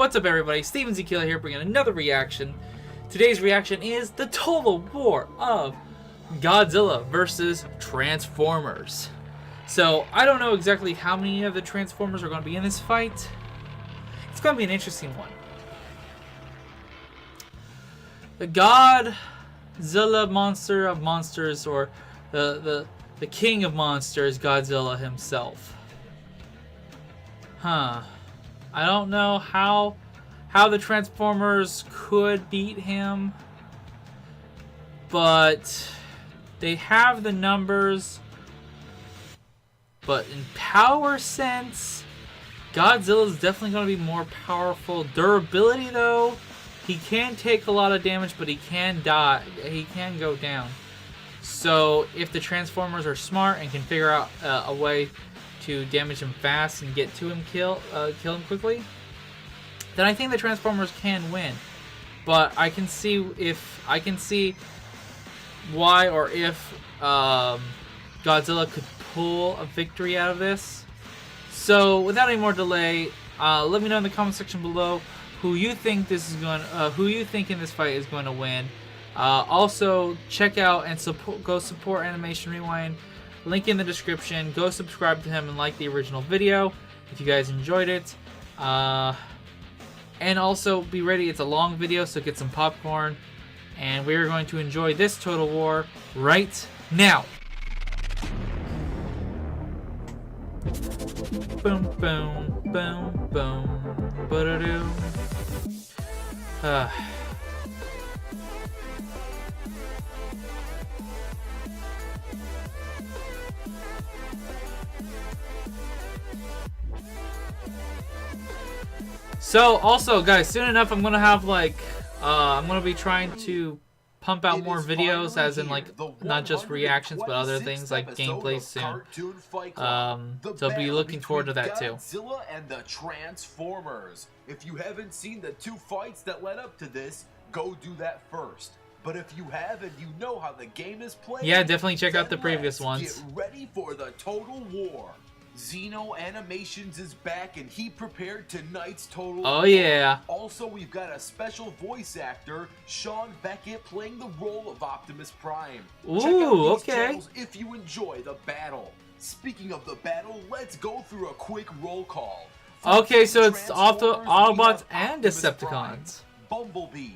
What's up, everybody? Steven Zekila here, bringing another reaction. Today's reaction is the total war of Godzilla versus Transformers. So, I don't know exactly how many of the Transformers are going to be in this fight. It's going to be an interesting one. The Godzilla monster of monsters, or the king of monsters, Godzilla himself. I don't know how the Transformers could beat him, but they have the numbers. But in power sense, Godzilla is definitely going to be more powerful. Durability, though, he can take a lot of damage, but he can die. He can go down. So if the Transformers are smart and can figure out a way to damage him fast and get to him, kill him quickly, then I think the Transformers can win. But I can see why or if Godzilla could pull a victory out of this. So without any more delay, let me know in the comment section below who you think in this fight is going to win. Also, check out and go support Animation Rewind. Link in the description. Go subscribe to him and like the original video if you guys enjoyed it. And also be ready. It's a long video, so get some popcorn. And we're going to enjoy this Total War right now. Boom, boom, boom, boom, ba-da-doo. So, also, guys, soon enough, I'm gonna have I'm gonna be trying to pump out more videos, as in not just reactions, but other things like gameplay soon. So be looking forward to that too. Godzilla and the Transformers. If you haven't seen the two fights that led up to this, go do that first. But if you have and you know how the game is played, yeah, definitely check out the previous ones. Get ready for the Total War. Xeno Animations is back and he prepared tonight's Total War. Oh yeah. Also, we've got a special voice actor, Sean Beckett, playing the role of Optimus Prime. Ooh, check out these okay. channels if you enjoy the battle. Speaking of the battle, let's go through a quick roll call. Okay, so it's Autobots and Decepticons. Bumblebee,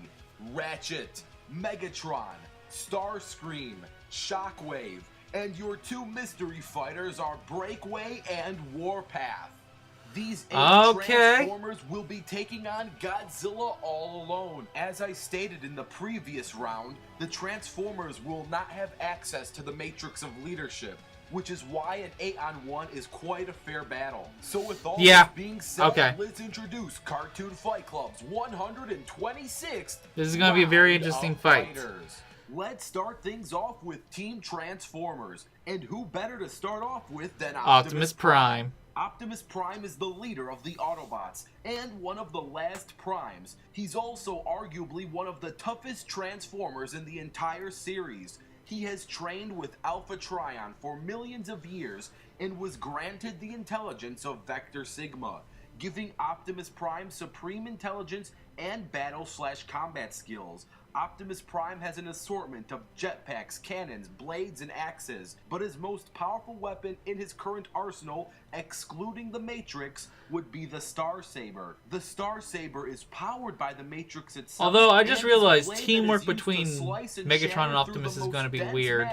Ratchet, Megatron, Starscream, Shockwave, and your two mystery fighters are Breakaway and Warpath. These 8 Transformers will be taking on Godzilla all alone. As I stated in the previous round, the Transformers will not have access to the Matrix of Leadership, which is why an 8-on-1 is quite a fair battle. So with all this being said, let's introduce Cartoon Fight Club's 126th. This is going to be a very interesting fight. Let's start things off with Team Transformers. And who better to start off with than Optimus Prime? Optimus Prime is the leader of the Autobots, and one of the last Primes. He's also arguably one of the toughest Transformers in the entire series. He has trained with Alpha Trion for millions of years, and was granted the intelligence of Vector Sigma, giving Optimus Prime supreme intelligence and battle/combat skills. Optimus Prime has an assortment of jetpacks, cannons, blades, and axes, but his most powerful weapon in his current arsenal, excluding the Matrix, would be the Starsaber. The Starsaber is powered by the Matrix itself. Although I just realized teamwork between Megatron and Optimus is going to be weird.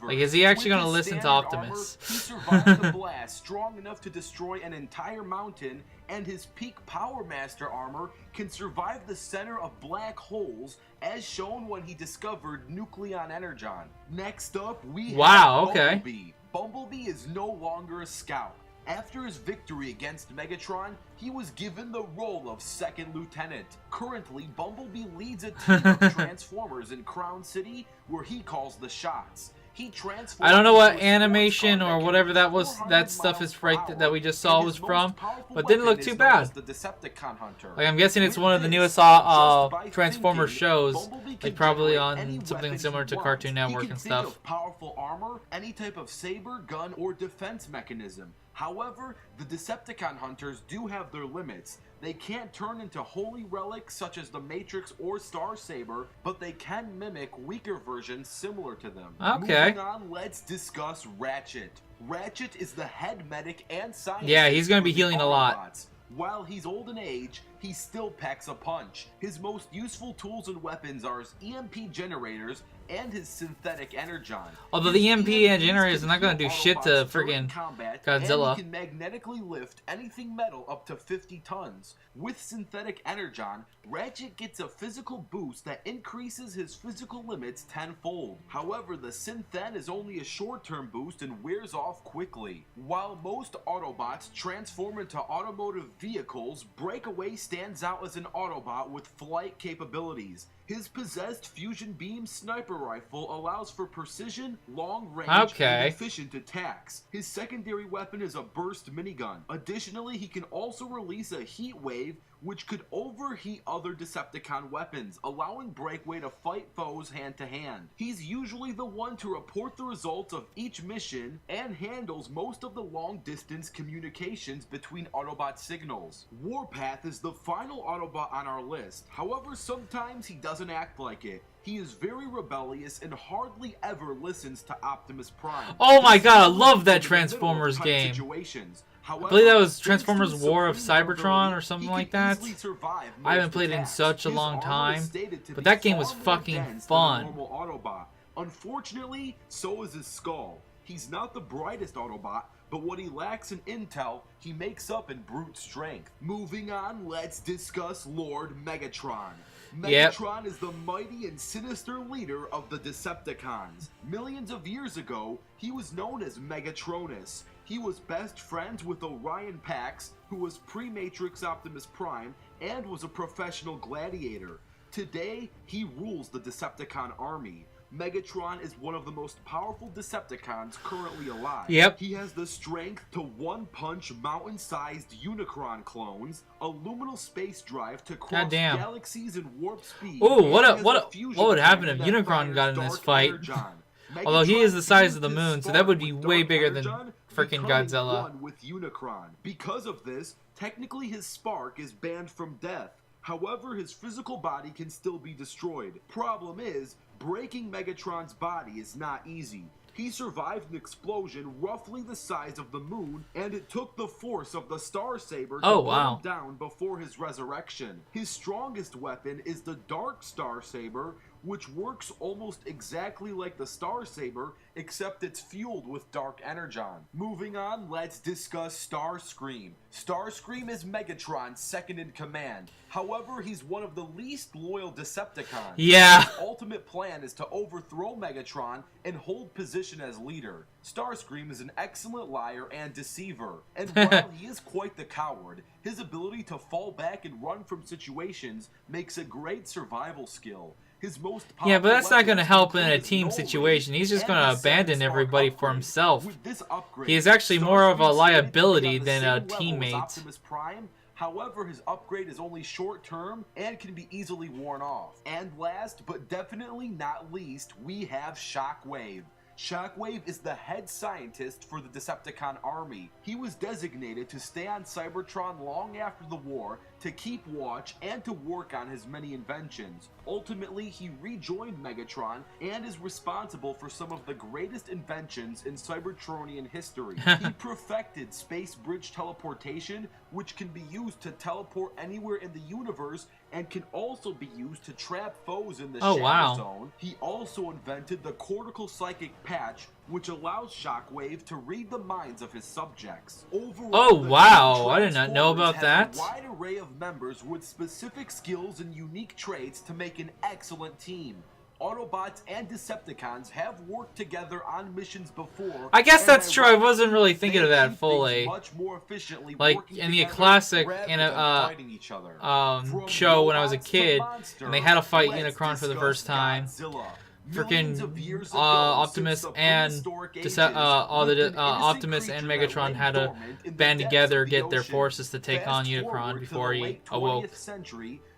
Like, is he actually going to listen to Optimus? He survived the blast strong enough to destroy an entire mountain, and his peak Power Master armor can survive the center of black holes, as shown when he discovered Nucleon Energon. Next up, we have Bumblebee. Bumblebee is no longer a scout. After his victory against Megatron, he was given the role of second lieutenant. Currently, Bumblebee leads a team of Transformers in Crown City, where he calls the shots. I don't know what animation or whatever that stuff is that we just saw was from, but didn't look too bad. Like, I'm guessing it's one of the newest Transformers shows, like probably on something similar to Cartoon Network and stuff. Powerful armor, any type of saber, gun, or defense mechanism. However, the Decepticon hunters do have their limits. They can't turn into holy relics such as the Matrix or Starsaber, but they can mimic weaker versions similar to them. Okay. Moving on, let's discuss Ratchet. Ratchet is the head medic and scientist. Yeah, he's going to be healing a lot. While he's old in age, he still packs a punch. His most useful tools and weapons are his EMP generators and his synthetic energon. Although the EMP generators are not going to do shit to friggin' Godzilla. And he can magnetically lift anything metal up to 50 tons. With synthetic energon, Ratchet gets a physical boost that increases his physical limits tenfold. However, the Synthen is only a short-term boost and wears off quickly. While most Autobots transform into automotive vehicles, Breakaway stands out as an Autobot with flight capabilities. His possessed fusion beam sniper rifle allows for precision, long range, and efficient attacks. His secondary weapon is a burst minigun. Additionally, he can also release a heat wave which could overheat other Decepticon weapons, allowing Breakaway to fight foes hand to hand. He's usually the one to report the results of each mission and handles most of the long-distance communications between Autobot signals. Warpath is the final Autobot on our list. However, sometimes he doesn't act like it. He is very rebellious and hardly ever listens to Optimus Prime. Oh my god, I love that Transformers game. However, I believe that was Transformers War of Cybertron or something like that. I haven't played it in such a long time, but that game was fucking fun. Unfortunately, so is his skull. He's not the brightest Autobot, but what he lacks in intel, he makes up in brute strength. Moving on, let's discuss Lord Megatron. Megatron is the mighty and sinister leader of the Decepticons. Millions of years ago, he was known as Megatronus. He was best friends with Orion Pax, who was pre-Matrix Optimus Prime and was a professional gladiator. Today, he rules the Decepticon army. Megatron is one of the most powerful Decepticons currently alive. He has the strength to one-punch mountain-sized Unicron clones, a luminal space drive to cross galaxies in warp speed. Ooh, what would happen if Unicron got in this fight? Although he is the size of the moon, so that would be way bigger than freaking Godzilla. With Unicron. Because of this, technically his spark is banned from death. However, his physical body can still be destroyed. Problem is, breaking Megatron's body is not easy. He survived an explosion roughly the size of the moon, and it took the force of the Starsaber to put him down before his resurrection. His strongest weapon is the Dark Starsaber, which works almost exactly like the Starsaber, except it's fueled with dark energon. Moving on, let's discuss Starscream. Starscream is Megatron's second in command. However, he's one of the least loyal Decepticons. His ultimate plan is to overthrow Megatron and hold position as leader. Starscream is an excellent liar and deceiver, and while he is quite the coward, his ability to fall back and run from situations makes a great survival skill. His most but that's not going to help in a team situation. He's just going to abandon everybody for himself. He is actually more of a liability than a teammate. However, his upgrade is only short-term and can be easily worn off. And last, but definitely not least, we have Shockwave. Shockwave is the head scientist for the Decepticon army. He was designated to stay on Cybertron long after the war to keep watch and to work on his many inventions. Ultimately, he rejoined Megatron and is responsible for some of the greatest inventions in Cybertronian history. He perfected space bridge teleportation, which can be used to teleport anywhere in the universe and can also be used to trap foes in the Shadow Zone. He also invented the cortical psychic patch, which allows Shockwave to read the minds of his subjects. Overall, I did not know about that. A wide array of members with specific skills and unique traits to make an excellent team. Autobots and Decepticons have worked together on missions before. I guess that's true. I wasn't really thinking of that fully. Much more efficiently, like in the classic show when I was a kid, and they had to fight Unicron for the first time. Freaking Optimus and Optimus and Megatron had to band together, get their forces to take on Unicron before he awoke.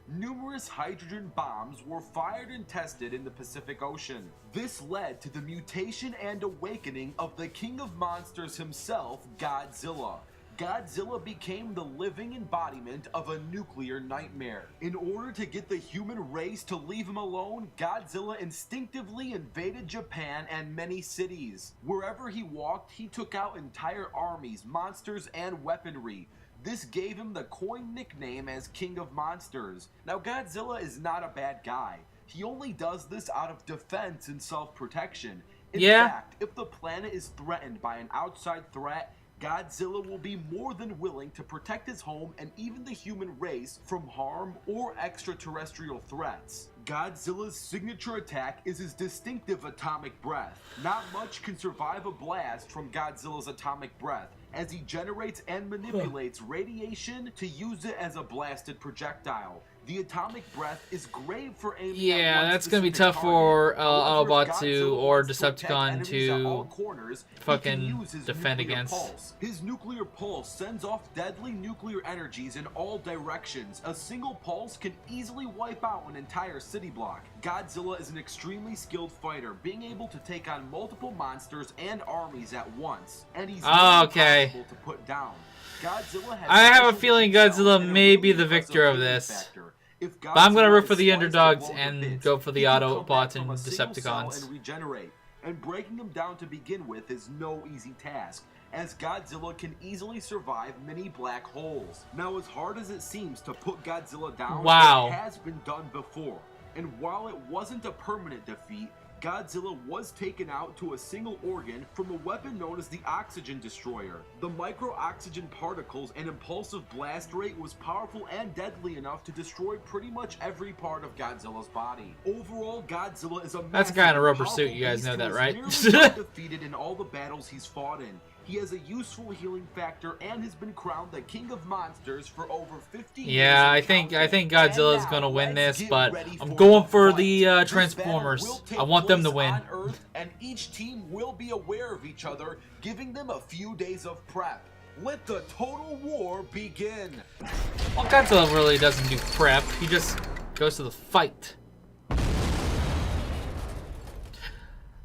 numerous hydrogen bombs were fired and tested in the Pacific Ocean. This led to the mutation and awakening of the king of monsters himself, Godzilla. Godzilla became the living embodiment of a nuclear nightmare. In order to get the human race to leave him alone, Godzilla instinctively invaded Japan and many cities. Wherever he walked, he took out entire armies, monsters, and weaponry. This gave him the coined nickname as King of Monsters. Now, Godzilla is not a bad guy. He only does this out of defense and self-protection. In fact, if the planet is threatened by an outside threat, Godzilla will be more than willing to protect his home and even the human race from harm or extraterrestrial threats. Godzilla's signature attack is his distinctive atomic breath. Not much can survive a blast from Godzilla's atomic breath, as he generates and manipulates radiation to use it as a blasted projectile. The atomic breath is great for aiming at one that's gonna be specific tough target. for However, Autobot if to Godzilla or wants to protect Decepticon enemies at all to corners, he fucking can use his defend nuclear against. pulse. His nuclear pulse sends off deadly nuclear energies in all directions. A single pulse can easily wipe out an entire city block. Godzilla is an extremely skilled fighter, being able to take on multiple monsters and armies at once, and he's impossible to put down. Godzilla has I have a special feeling cells Godzilla and a may be really the victor of impressive this. factor. If But I'm gonna Godzilla root for is the sliced underdogs along and bits, go for the he can come back Autobots and from a single cell Decepticons. and regenerate. And breaking him down to begin with is no easy task, as Godzilla can easily survive many black holes. Now, as hard as it seems to put Godzilla down, it has been done before. And while it wasn't a permanent defeat, Godzilla was taken out to a single organ from a weapon known as the Oxygen Destroyer. The micro-oxygen particles and impulsive blast rate was powerful and deadly enough to destroy pretty much every part of Godzilla's body. Overall, Godzilla is a That's a guy in a rubber powerful suit, you guys beast know who that, is right? nearly undefeated in all the battles he's fought in. He has a useful healing factor and has been crowned the King of Monsters for over 50 years. Yeah, I think Godzilla's gonna win this, but I'm going for the Transformers. I want them to win. On Earth, and each team will be aware of each other, giving them a few days of prep. Let the total war begin. Well, Godzilla really doesn't do prep. He just goes to the fight.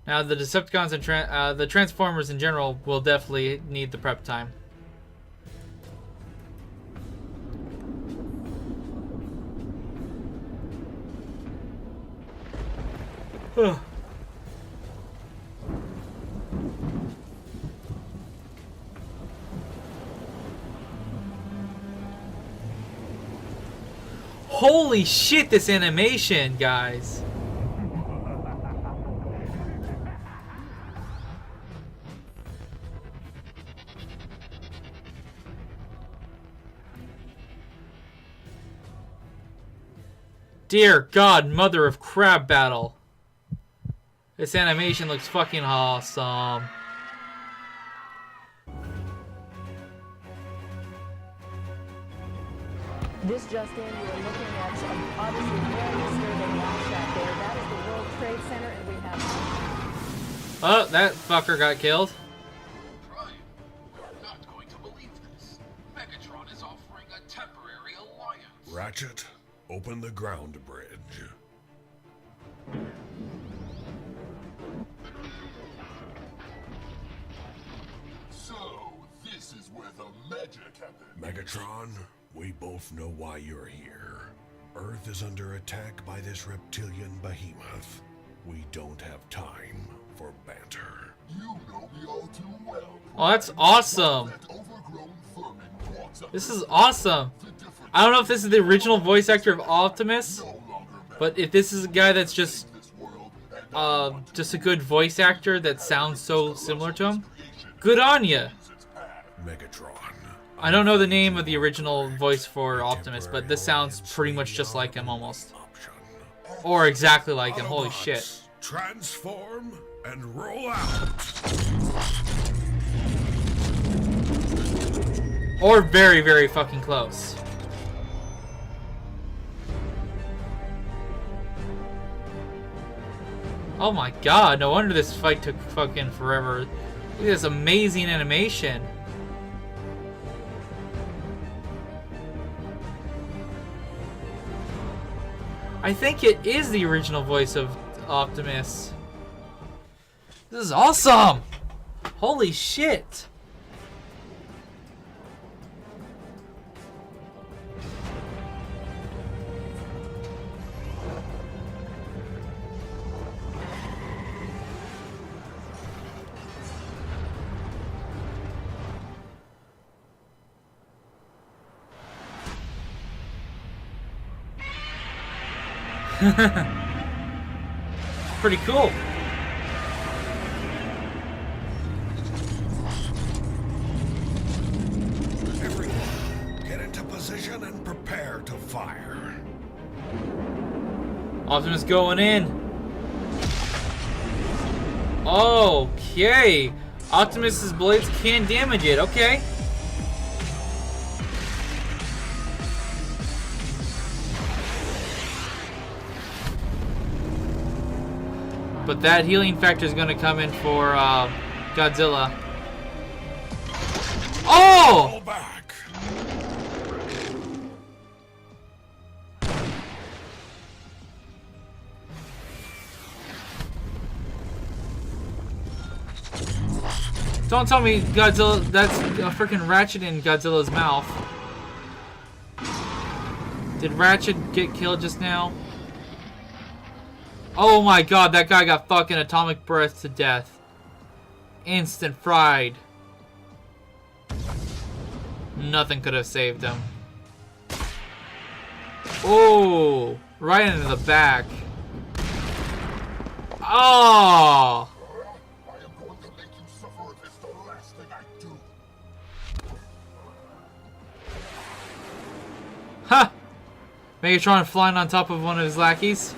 Now, the Decepticons and the Transformers in general will definitely need the prep time. Holy shit, this animation, guys. Dear God, mother of crab battle. This animation looks fucking awesome. This just in, you are looking at some obviously very disturbing live shot there. That is the World Trade Center, and we have... Oh, that fucker got killed. Prime, you're not going to believe this. Megatron is offering a temporary alliance. Ratchet, open the ground bridge. So, this is where the magic happens. Megatron, we both know why you're here. Earth is under attack by this reptilian behemoth. We don't have time for banter. You know me all too well. Oh, that's awesome. That overgrown vermin walks up This is awesome. I don't know if this is the original voice actor of Optimus, but if this is a guy that's just a good voice actor that sounds so similar to him, good on ya. Megatron. I don't know the name of the original voice for Optimus, but this sounds pretty much just like him almost. Or exactly like him, holy shit. Autobots, transform and roll out. Or very, very fucking close. Oh my god, no wonder this fight took fucking forever. Look at this amazing animation. I think it is the original voice of Optimus. This is awesome! Holy shit! Pretty cool. Everyone, get into position and prepare to fire. Optimus going in. Okay. Optimus's blades can damage it. Okay. But that healing factor is going to come in for Godzilla. Oh! Fall back. Don't tell me Godzilla, that's a freaking Ratchet in Godzilla's mouth. Did Ratchet get killed just now? Oh my god, that guy got fucking atomic breath to death. Instant fried. Nothing could have saved him. Oh, right into the back. Oh! I am going to make you suffer if it's the last thing I do. Ha! Megatron flying on top of one of his lackeys.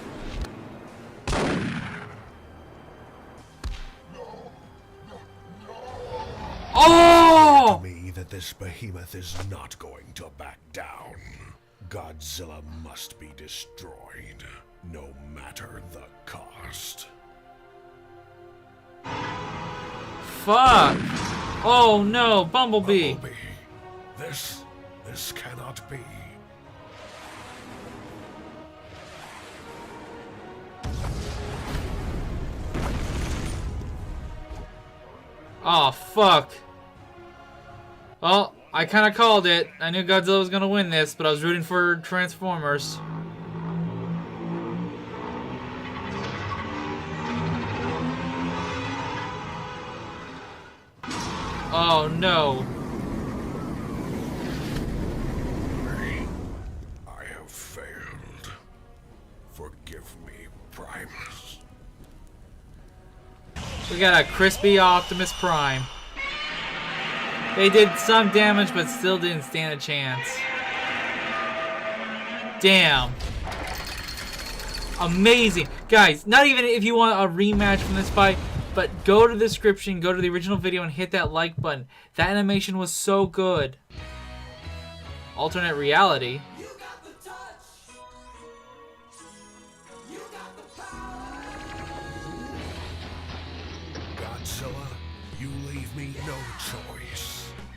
Oh! Me that this behemoth is not going to back down. Godzilla must be destroyed, no matter the cost. Fuck! Oh no, Bumblebee! Bumblebee, this cannot be. Oh fuck! Well, I kind of called it. I knew Godzilla was gonna win this, but I was rooting for Transformers. Oh no. I have failed. Forgive me, Primus. We got a crispy Optimus Prime. They did some damage, but still didn't stand a chance. Damn. Amazing. Guys, not even if you want a rematch from this fight, but go to the description, go to the original video, and hit that like button. That animation was so good. Alternate reality. Godzilla, you leave me no choice.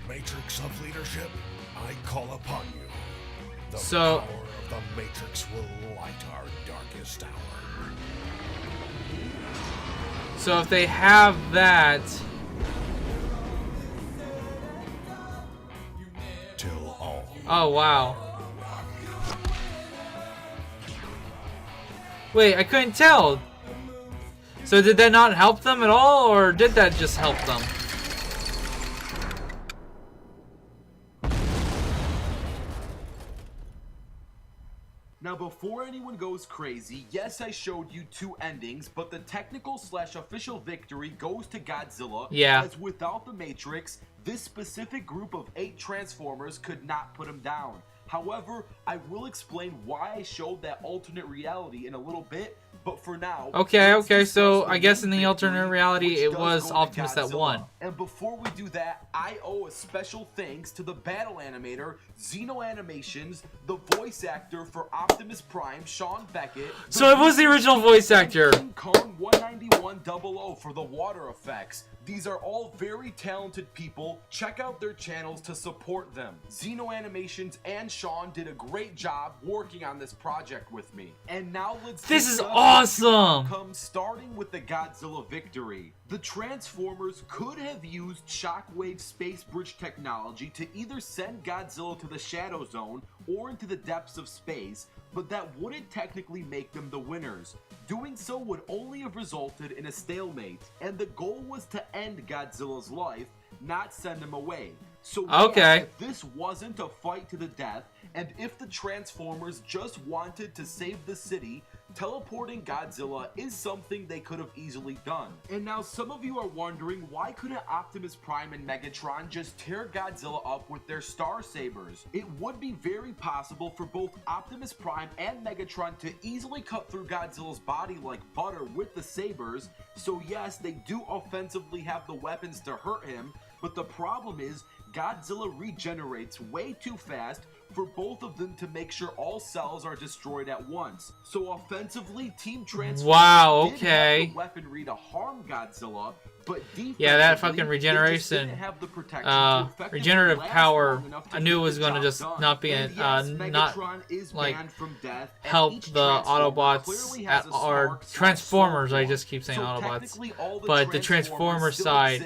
Matrix of leadership, I call upon you. The So- power of the Matrix will light our darkest hour. So if they have that... Till all. Oh, wow. Wait, I couldn't tell. So did that not help them at all, or did that just help them? Now, before anyone goes crazy, yes, I showed you two endings, but the technical/official victory goes to Godzilla. Yeah. As without the Matrix, this specific group of 8 Transformers could not put him down. However, I will explain why I showed that alternate reality in a little bit, but for now... Okay, let's okay, discuss so the I guess in the main alternate victory, reality, which it does was go to Optimus that Godzilla. won. And before we do that, I owe a special thanks to the battle animator, Xeno Animations, the voice actor for Optimus Prime, Sean Beckett. So it was the original voice actor. King Kong 19100 for the water effects. These are all very talented people. Check out their channels to support them. Xeno Animations and Sean did a great job working on this project with me. And now let's This is discuss awesome! the outcome, starting with the Godzilla victory. The Transformers could have used Shockwave Space Bridge technology to either send Godzilla to the Shadow Zone or into the depths of space, but that wouldn't technically make them the winners. Doing so would only have resulted in a stalemate, and the goal was to end Godzilla's life, not send him away. So okay, if this wasn't a fight to the death, and if the Transformers just wanted to save the city, teleporting Godzilla is something they could have easily done. And now some of you are wondering, why couldn't Optimus Prime and Megatron just tear Godzilla up with their Star Sabers? It would be very possible for both Optimus Prime and Megatron to easily cut through Godzilla's body like butter with the sabers, so yes, they do offensively have the weapons to hurt him, but the problem is Godzilla regenerates way too fast for both of them to make sure all cells are destroyed at once. So offensively, Team Transformers did have the weaponry to harm Godzilla, but yeah, that fucking regeneration, regenerative power, I knew it was going to just not be not like help the Autobots or Transformers. I just keep saying Autobots, but the Transformers side,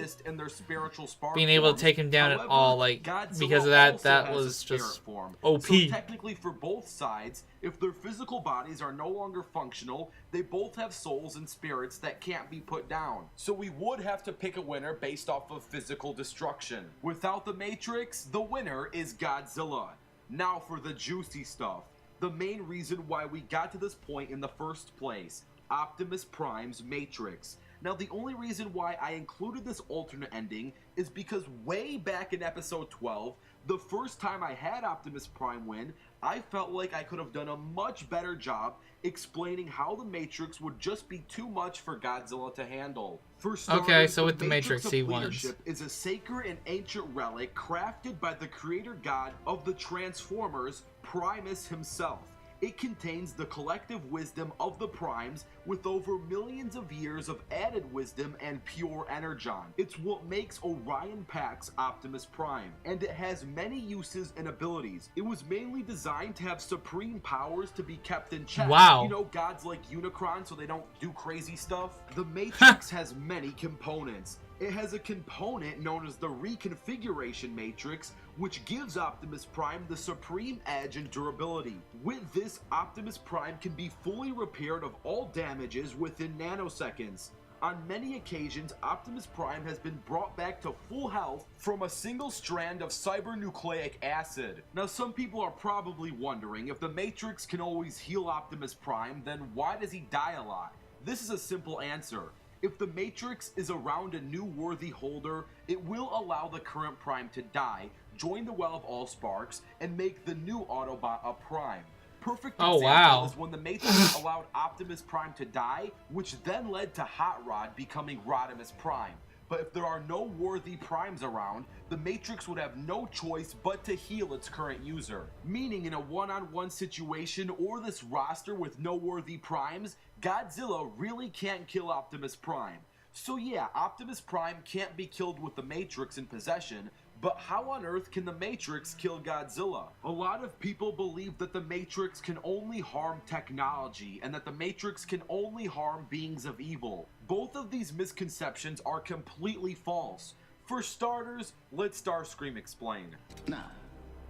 being able to take him down at all, like because of that was just OP. So technically, for both sides, if their physical bodies are no longer functional, they both have souls and spirits that can't be put down. So we would have to pick a winner based off of physical destruction. Without the Matrix, the winner is Godzilla. Now for the juicy stuff. The main reason why we got to this point in the first place, Optimus Prime's Matrix. Now the only reason why I included this alternate ending is because way back in episode 12, the first time I had Optimus Prime win, I felt like I could have done a much better job explaining how the Matrix would just be too much for Godzilla to handle. For starters, okay, so with the Matrix, he wins. Is a sacred and ancient relic crafted by the creator god of the Transformers, Primus himself. It contains the collective wisdom of the Primes with over millions of years of added wisdom and pure energon. It's what makes Orion Pax Optimus Prime, and it has many uses and abilities. It was mainly designed to have supreme powers to be kept in check. Wow. You know, gods like Unicron so they don't do crazy stuff. The Matrix has many components. It has a component known as the Reconfiguration Matrix, which gives Optimus Prime the supreme edge and durability. With this, Optimus Prime can be fully repaired of all damages within nanoseconds. On many occasions, Optimus Prime has been brought back to full health from a single strand of cybernucleic acid. Now, some people are probably wondering, if the Matrix can always heal Optimus Prime, then why does he die a lot? This is a simple answer. If the Matrix is around a new worthy holder, it will allow the current Prime to die, join the Well of Allsparks, and make the new Autobot a Prime. Perfect example is when the Matrix allowed Optimus Prime to die, which then led to Hot Rod becoming Rodimus Prime. But if there are no worthy Primes around, the Matrix would have no choice but to heal its current user. Meaning in a one-on-one situation or this roster with no worthy Primes, Godzilla really can't kill Optimus Prime. So yeah, Optimus Prime can't be killed with the Matrix in possession, but how on earth can the Matrix kill Godzilla? A lot of people believe that the Matrix can only harm technology, and that the Matrix can only harm beings of evil. Both of these misconceptions are completely false. For starters, let Starscream explain. Now,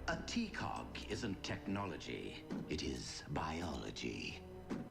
a TCOG isn't technology, it is biology.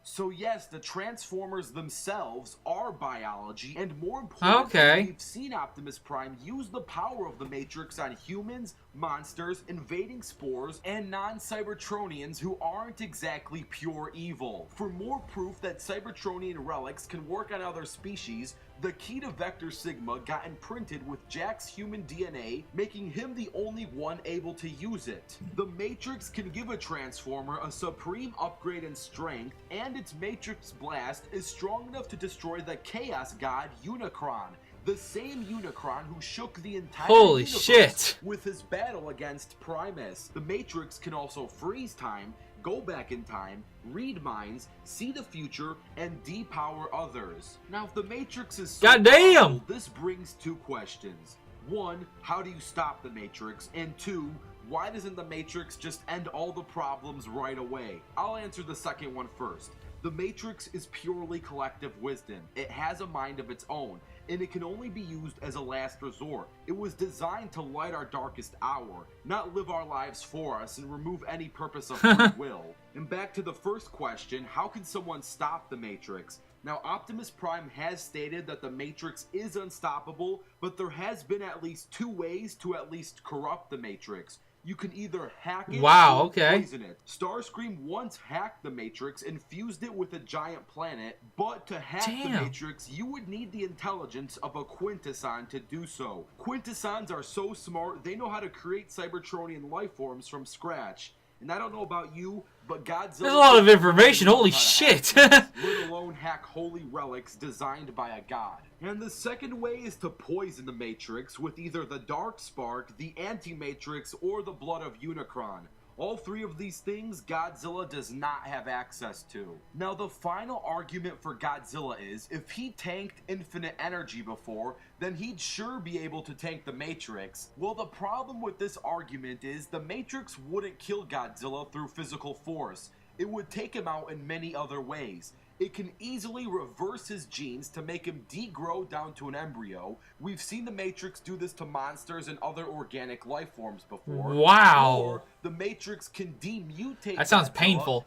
So yes, the Transformers themselves are biology, and more importantly, we've seen Optimus Prime use the power of the Matrix on humans, monsters, invading spores, and non-Cybertronians who aren't exactly pure evil. For more proof that Cybertronian relics can work on other species, the key to Vector Sigma got imprinted with Jack's human DNA, making him the only one able to use it. The Matrix can give a Transformer a supreme upgrade in strength, and its Matrix Blast is strong enough to destroy the Chaos God Unicron, the same Unicron who shook the entire universe with his battle against Primus. The Matrix can also freeze time, go back in time, read minds, see the future, and depower others. Now, if the Matrix is so powerful, this brings two questions. 1. How do you stop the Matrix? And 2. Why doesn't the Matrix just end all the problems right away? I'll answer the second one first. The Matrix is purely collective wisdom. It has a mind of its own, and it can only be used as a last resort. It was designed to light our darkest hour, not live our lives for us and remove any purpose of free will. And back to the first question, how can someone stop the Matrix? Now, Optimus Prime has stated that the Matrix is unstoppable, but there has been at least 2 ways to at least corrupt the Matrix. You can either hack it or poison it. Starscream once hacked the Matrix and fused it with a giant planet, but to hack the Matrix, you would need the intelligence of a Quintesson to do so. Quintessons are so smart, they know how to create Cybertronian life forms from scratch. And I don't know about you, but Godzilla... There's a lot of information, holy shit! Let alone hack holy relics designed by a god. And the second way is to poison the Matrix with either the Dark Spark, the Anti-Matrix, or the Blood of Unicron. All 3 of these things Godzilla does not have access to. Now the final argument for Godzilla is, if he tanked infinite energy before, then he'd sure be able to tank the Matrix. Well, the problem with this argument is the Matrix wouldn't kill Godzilla through physical force. It would take him out in many other ways. It can easily reverse his genes to make him degrow down to an embryo. We've seen the Matrix do this to monsters and other organic life forms before. Wow. Or the Matrix can demutate. That sounds painful.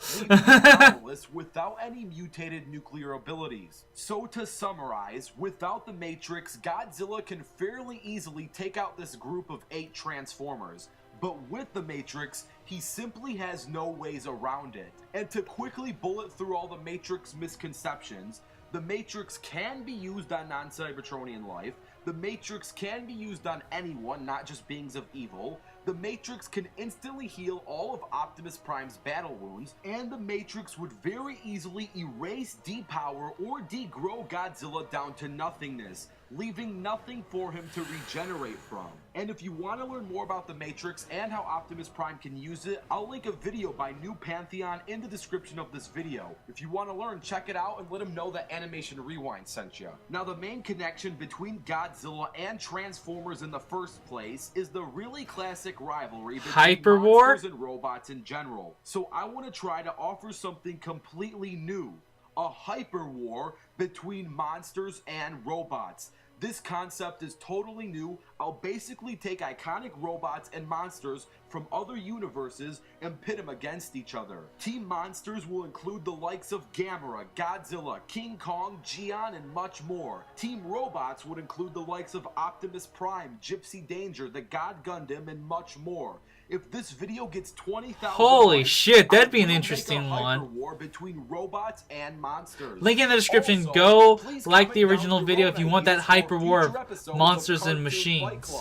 Without any mutated nuclear abilities. So to summarize, without the Matrix, Godzilla can fairly easily take out this group of 8 Transformers. But with the Matrix, he simply has no ways around it. And to quickly bullet through all the Matrix misconceptions, the Matrix can be used on non-Cybertronian life, the Matrix can be used on anyone, not just beings of evil, the Matrix can instantly heal all of Optimus Prime's battle wounds, and the Matrix would very easily erase, depower, or degrow Godzilla down to nothingness, leaving nothing for him to regenerate from. And if you want to learn more about the Matrix and how Optimus Prime can use it, I'll link a video by New Pantheon in the description of this video. If you want to learn, check it out and let him know that Animation Rewind sent you. Now, the main connection between Godzilla and Transformers in the first place is the really classic rivalry between monsters and robots in general. So I want to try to offer something completely new. A hyper war between monsters and robots. This concept is totally new. I'll basically take iconic robots and monsters from other universes and pit them against each other. Team Monsters will include the likes of Gamera, Godzilla, King Kong, Gion, and much more. Team Robots would include the likes of Optimus Prime, Gypsy Danger, the God Gundam, and much more. If this video gets 20,000 holy likes, shit, that'd be an interesting one. War between robots and monsters. Link in the description. Also, go like the original video if you want that hyper war of monsters and machines.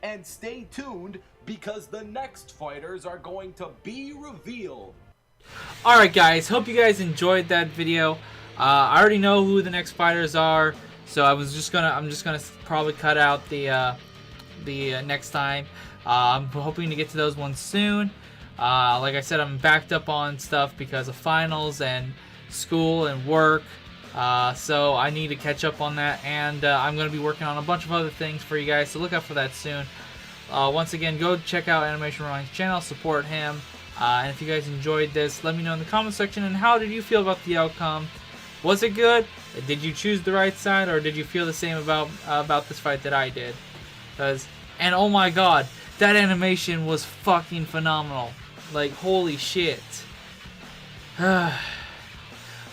And stay tuned because the next fighters are going to be revealed. Alright guys, hope you guys enjoyed that video. I already know who the next fighters are, so I'm just gonna probably cut out the next time. I'm hoping to get to those ones soon. Like I said, I'm backed up on stuff because of finals and school and work. So I need to catch up on that, and I'm going to be working on a bunch of other things for you guys, so look out for that soon. Once again, go check out Animation Ryan's channel, support him, and if you guys enjoyed this, let me know in the comment section, and how did you feel about the outcome? Was it good? Did you choose the right side, or did you feel the same about this fight that I did? And oh my god, that animation was fucking phenomenal. Like, holy shit.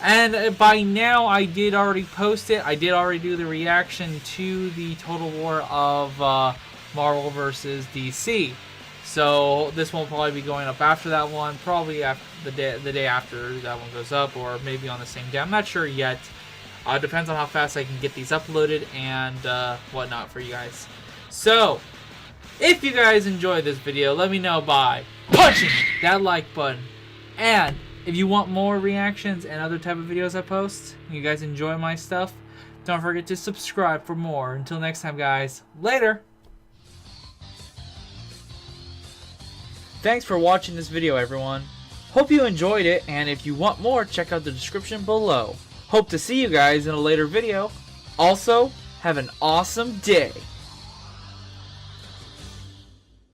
And by now, I did already post it. I did already do the reaction to the Total War of Marvel vs. DC. So this one will probably be going up after that one. Probably after the day after that one goes up, or maybe on the same day. I'm not sure yet. Depends on how fast I can get these uploaded and whatnot for you guys. So, if you guys enjoyed this video, let me know by punching that like button. And if you want more reactions and other type of videos I post, you guys enjoy my stuff, don't forget to subscribe for more. Until next time, guys, later! Thanks for watching this video, everyone. Hope you enjoyed it, and if you want more, check out the description below. Hope to see you guys in a later video. Also, have an awesome day!